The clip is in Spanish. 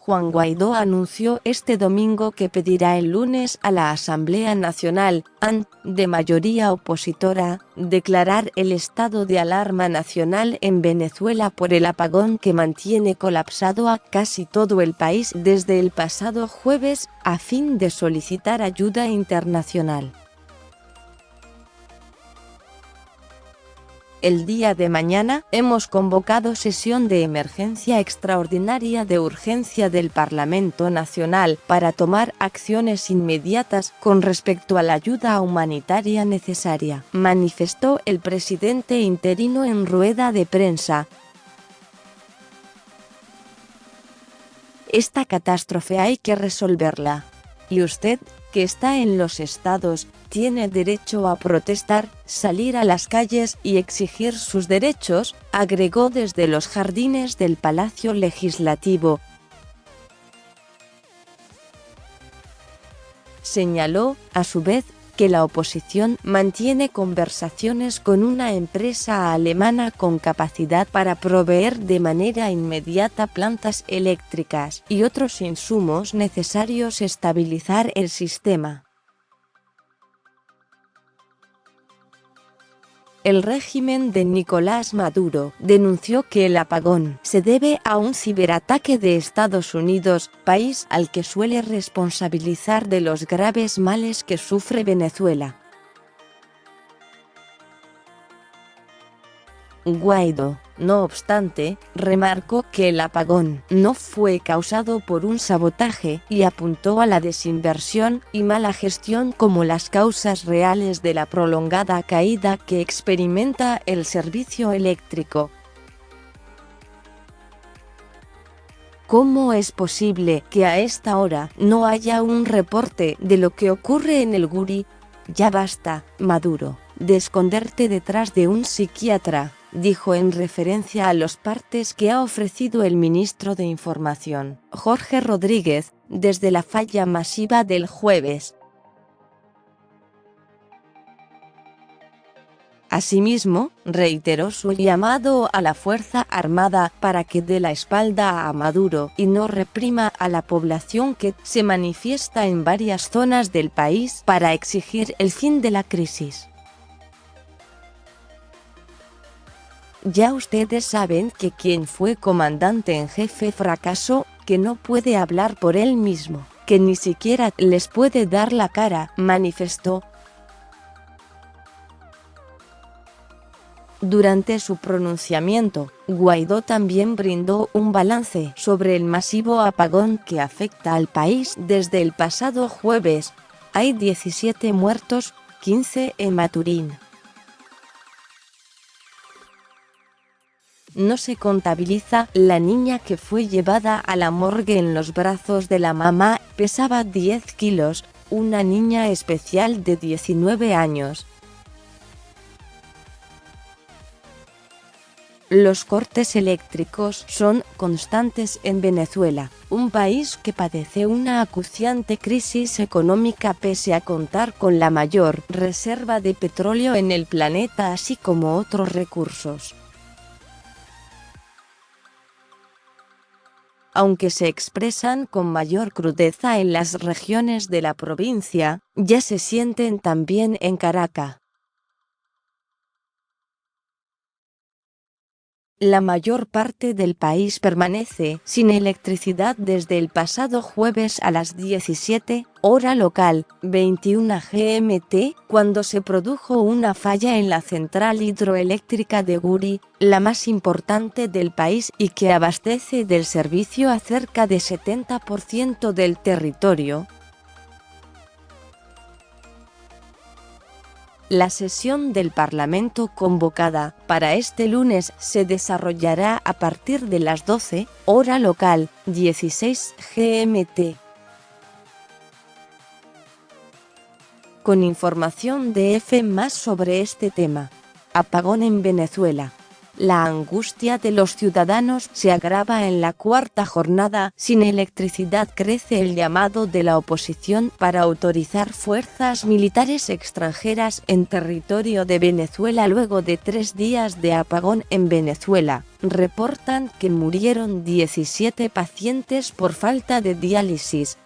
Juan Guaidó anunció este domingo que pedirá el lunes a la Asamblea Nacional, de mayoría opositora, declarar el estado de alarma nacional en Venezuela por el apagón que mantiene colapsado a casi todo el país desde el pasado jueves, a fin de solicitar ayuda internacional. El día de mañana, hemos convocado sesión de emergencia extraordinaria de urgencia del Parlamento Nacional para tomar acciones inmediatas con respecto a la ayuda humanitaria necesaria, manifestó el presidente interino en rueda de prensa. Esta catástrofe hay que resolverla. Y usted, que está en los estados, tiene derecho a protestar, salir a las calles y exigir sus derechos, agregó desde los jardines del Palacio Legislativo. Señaló, a su vez, que la oposición mantiene conversaciones con una empresa alemana con capacidad para proveer de manera inmediata plantas eléctricas y otros insumos necesarios estabilizar el sistema. El régimen de Nicolás Maduro denunció que el apagón se debe a un ciberataque de Estados Unidos, país al que suele responsabilizar de los graves males que sufre Venezuela. Guaidó, no obstante, remarcó que el apagón no fue causado por un sabotaje y apuntó a la desinversión y mala gestión como las causas reales de la prolongada caída que experimenta el servicio eléctrico. ¿Cómo es posible que a esta hora no haya un reporte de lo que ocurre en el Guri? Ya basta, Maduro, de esconderte detrás de un psiquiatra, dijo en referencia a los partes que ha ofrecido el ministro de Información, Jorge Rodríguez, desde la falla masiva del jueves. Asimismo, reiteró su llamado a la Fuerza Armada para que dé la espalda a Maduro y no reprima a la población que se manifiesta en varias zonas del país para exigir el fin de la crisis. Ya ustedes saben que quien fue comandante en jefe fracasó, que no puede hablar por él mismo, que ni siquiera les puede dar la cara, manifestó. Durante su pronunciamiento, Guaidó también brindó un balance sobre el masivo apagón que afecta al país desde el pasado jueves. Hay 17 muertos, 15 en Maturín. No se contabiliza la niña que fue llevada a la morgue en los brazos de la mamá, pesaba 10 kilos, una niña especial de 19 años. Los cortes eléctricos son constantes en Venezuela, un país que padece una acuciante crisis económica pese a contar con la mayor reserva de petróleo en el planeta así como otros recursos. Aunque se expresan con mayor crudeza en las regiones de la provincia, ya se sienten también en Caracas. La mayor parte del país permanece sin electricidad desde el pasado jueves a las 17, hora local, 21 GMT, cuando se produjo una falla en la central hidroeléctrica de Guri, la más importante del país y que abastece del servicio a cerca de 70% del territorio. La sesión del Parlamento convocada para este lunes se desarrollará a partir de las 12, hora local, 16 GMT. Con información de EFE más sobre este tema. Apagón en Venezuela. La angustia de los ciudadanos se agrava en la cuarta jornada. Sin electricidad crece el llamado de la oposición para autorizar fuerzas militares extranjeras en territorio de Venezuela luego de 3 días de apagón en Venezuela. Reportan que murieron 17 pacientes por falta de diálisis.